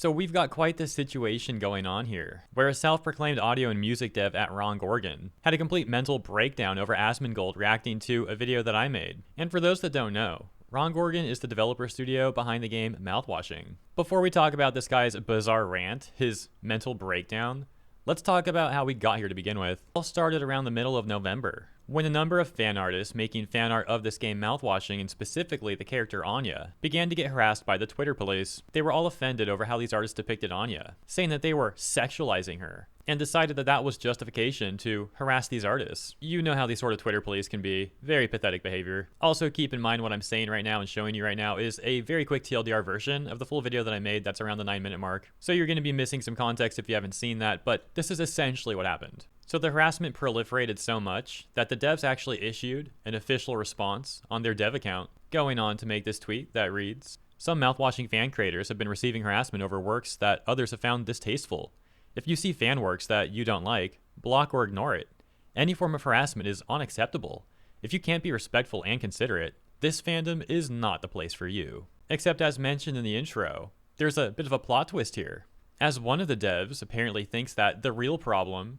So we've got quite this situation going on here, where a self-proclaimed audio and music dev at Gorgon had a complete mental breakdown over Asmongold reacting to a video that I made. And for those that don't know, Gorgon is the developer studio behind the game Mouthwashing. Before we talk about this guy's bizarre rant, his mental breakdown, let's talk about how we got here to begin with. It all started around the middle of November, when a number of fan artists making fan art of this game Mouthwashing, and specifically the character Anya, began to get harassed by the Twitter police. They were all offended over how these artists depicted Anya, saying that they were sexualizing her, and decided that that was justification to harass these artists. You know how these sort of Twitter police can be. Very pathetic behavior. Also, keep in mind what I'm saying right now and showing you right now is a very quick TLDR version of the full video that I made that's around the 9-minute mark. So you're going to be missing some context if you haven't seen that, but this is essentially what happened. So the harassment proliferated so much that the devs actually issued an official response on their dev account, going on to make this tweet that reads, "Some Mouthwashing fan creators have been receiving harassment over works that others have found distasteful. If you see fan works that you don't like, block or ignore it. Any form of harassment is unacceptable. If you can't be respectful and considerate, this fandom is not the place for you." Except as mentioned in the intro, there's a bit of a plot twist here, as one of the devs apparently thinks that the real problem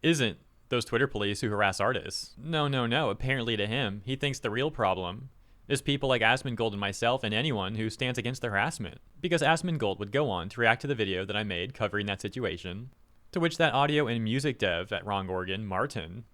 isn't those Twitter police who harass artists. No. Apparently to him, he thinks the real problem is people like Asmongold and myself and anyone who stands against the harassment. Because Asmongold would go on to react to the video that I made covering that situation, to which that audio and music dev at Gorgon, Martin,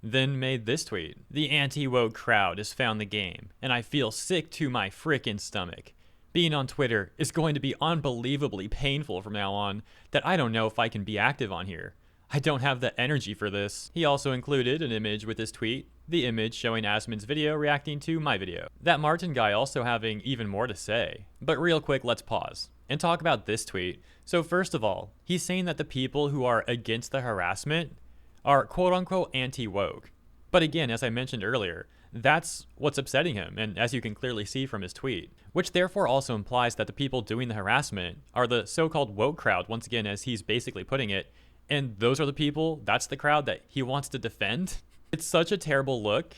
then made this tweet. "The anti-woke crowd has found the game, and I feel sick to my frickin' stomach. Being on Twitter is going to be unbelievably painful from now on that I don't know if I can be active on here. I don't have the energy for this." He also included an image with his tweet, the image showing Asmon's video reacting to my video. That Martin guy also having even more to say. But real quick, let's pause and talk about this tweet. So first of all, he's saying that the people who are against the harassment are quote-unquote anti-woke. But again, as I mentioned earlier, that's what's upsetting him, and as you can clearly see from his tweet, which therefore also implies that the people doing the harassment are the so-called woke crowd, once again, as he's basically putting it, and those are the people, that's the crowd that he wants to defend. It's such a terrible look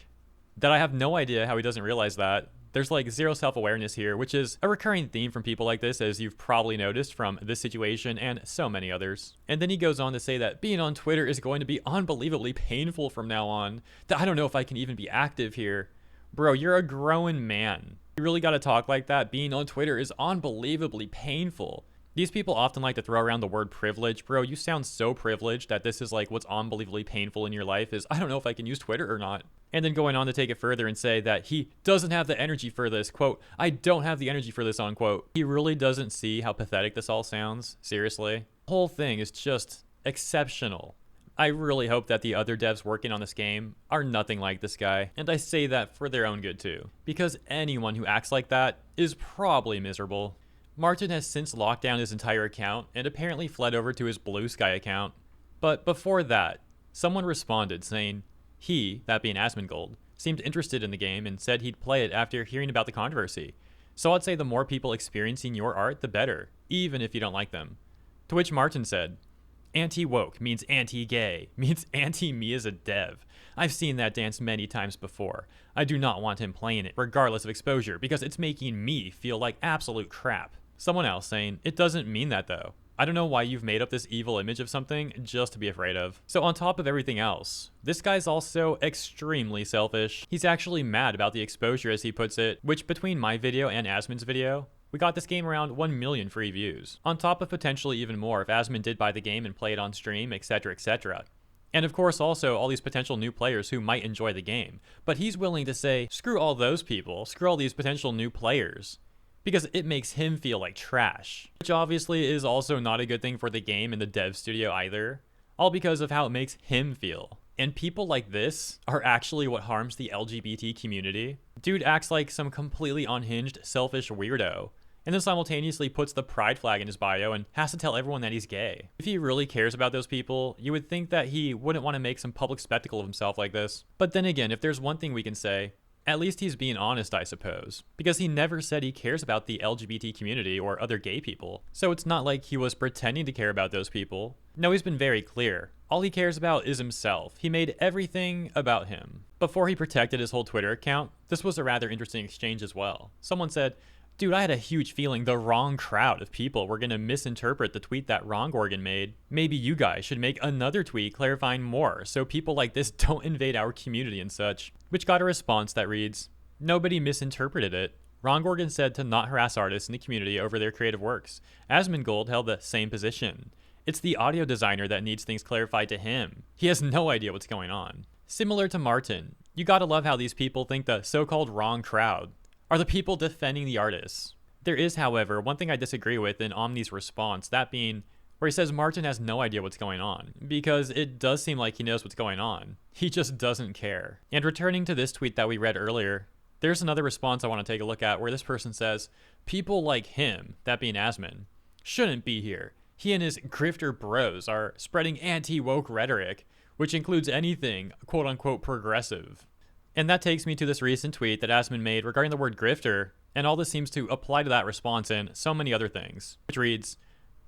that I have no idea how he doesn't realize that. There's like zero self-awareness here, which is a recurring theme from people like this, as you've probably noticed from this situation and so many others. And then he goes on to say that being on Twitter is going to be unbelievably painful from now on, that I don't know if I can even be active here. Bro, you're a grown man. You really gotta talk like that. Being on Twitter is unbelievably painful. These people often like to throw around the word privilege. Bro, you sound so privileged that this is like what's unbelievably painful in your life is, I don't know if I can use Twitter or not. And then going on to take it further and say that he doesn't have the energy for this, quote, "I don't have the energy for this," unquote. He really doesn't see how pathetic this all sounds. Seriously. The whole thing is just exceptional. I really hope that the other devs working on this game are nothing like this guy. And I say that for their own good too, because anyone who acts like that is probably miserable. Martin has since locked down his entire account and apparently fled over to his Blue Sky account. But before that, someone responded saying he, that being Asmongold, seemed interested in the game and said he'd play it after hearing about the controversy. So I'd say the more people experiencing your art, the better, even if you don't like them. To which Martin said, "Anti-woke means anti-gay, means anti-me as a dev. I've seen that dance many times before. I do not want him playing it regardless of exposure because it's making me feel like absolute crap." Someone else saying, "It doesn't mean that though. I don't know why you've made up this evil image of something just to be afraid of." So on top of everything else, this guy's also extremely selfish. He's actually mad about the exposure, as he puts it, which between my video and Asmon's video, we got this game around 1 million free views. On top of potentially even more if Asmon did buy the game and play it on stream, etc, etc. And of course also all these potential new players who might enjoy the game. But he's willing to say, screw all those people, screw all these potential new players, because it makes him feel like trash. Which obviously is also not a good thing for the game and the dev studio either, all because of how it makes him feel. And people like this are actually what harms the LGBT community. Dude acts like some completely unhinged, selfish weirdo, and then simultaneously puts the pride flag in his bio and has to tell everyone that he's gay. If he really cares about those people, you would think that he wouldn't want to make some public spectacle of himself like this. But then again, if there's one thing we can say, at least he's being honest, I suppose, because he never said he cares about the LGBT community or other gay people. So it's not like he was pretending to care about those people. No, he's been very clear. All he cares about is himself. He made everything about him. Before he protected his whole Twitter account, this was a rather interesting exchange as well. Someone said, Dude, I had a huge feeling the wrong crowd of people were going to misinterpret the tweet that Gorgon made. Maybe you guys should make another tweet clarifying more so people like this don't invade our community and such. Which got a response that reads, "Nobody misinterpreted it. Gorgon said to not harass artists in the community over their creative works. Asmongold held the same position. It's the audio designer that needs things clarified to him. He has no idea what's going on." Similar to Martin, you gotta love how these people think the so-called wrong crowd are the people defending the artists. There is, however, one thing I disagree with in Omni's response, that being where he says Martin has no idea what's going on, because it does seem like he knows what's going on. He just doesn't care. And returning to this tweet that we read earlier, there's another response I want to take a look at where this person says, people like him, that being Asmon, shouldn't be here. He and his grifter bros are spreading anti-woke rhetoric, which includes anything quote-unquote progressive. And that takes me to this recent tweet that Asmon made regarding the word grifter, and all this seems to apply to that response and so many other things, which reads,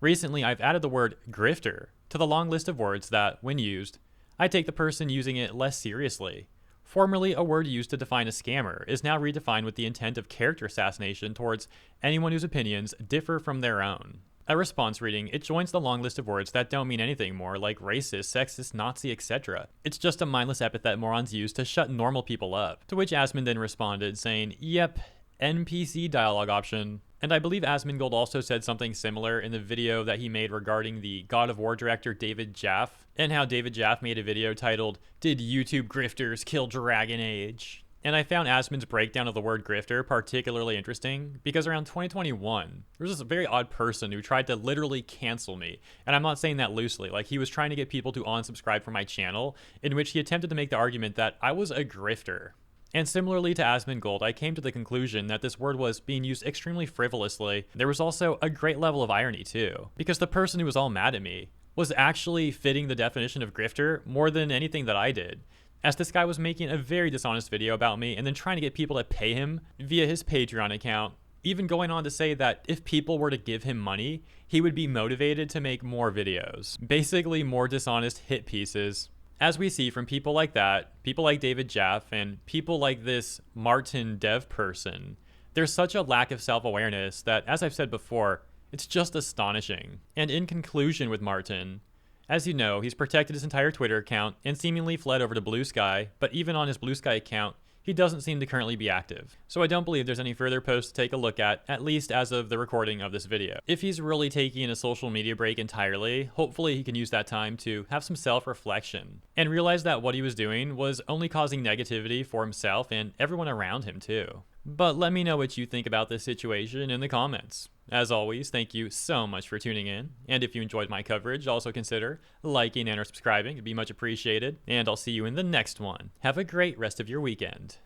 "Recently I've added the word grifter to the long list of words that, when used, I take the person using it less seriously. Formerly a word used to define a scammer is now redefined with the intent of character assassination towards anyone whose opinions differ from their own." A response reading, it joins the long list of words that don't mean anything more, like racist, sexist, Nazi, etc. It's just a mindless epithet morons use to shut normal people up. To which Asmon then responded saying, "Yep, NPC dialogue option." And I believe Asmongold also said something similar in the video that he made regarding the God of War director David Jaffe, and how David Jaffe made a video titled, "Did YouTube Grifters Kill Dragon Age?" And I found Asmon's breakdown of the word grifter particularly interesting because around 2021, there was this very odd person who tried to literally cancel me. And I'm not saying that loosely, like he was trying to get people to unsubscribe from my channel, in which he attempted to make the argument that I was a grifter. And similarly to Asmongold, I came to the conclusion that this word was being used extremely frivolously. There was also a great level of irony too, because the person who was all mad at me was actually fitting the definition of grifter more than anything that I did, as this guy was making a very dishonest video about me and then trying to get people to pay him via his Patreon account, even going on to say that if people were to give him money, he would be motivated to make more videos. Basically more dishonest hit pieces. As we see from people like that, people like David Jaffe, and people like this Martin dev person, there's such a lack of self-awareness that, as I've said before, it's just astonishing. And in conclusion with Martin, as you know, he's protected his entire Twitter account and seemingly fled over to Blue Sky, but even on his Blue Sky account, he doesn't seem to currently be active. So I don't believe there's any further posts to take a look at least as of the recording of this video. If he's really taking a social media break entirely, hopefully he can use that time to have some self-reflection and realize that what he was doing was only causing negativity for himself and everyone around him too. But let me know what you think about this situation in the comments. As always, thank you so much for tuning in, and if you enjoyed my coverage, also consider liking and or subscribing. It'd be much appreciated, and I'll see you in the next one. Have a great rest of your weekend.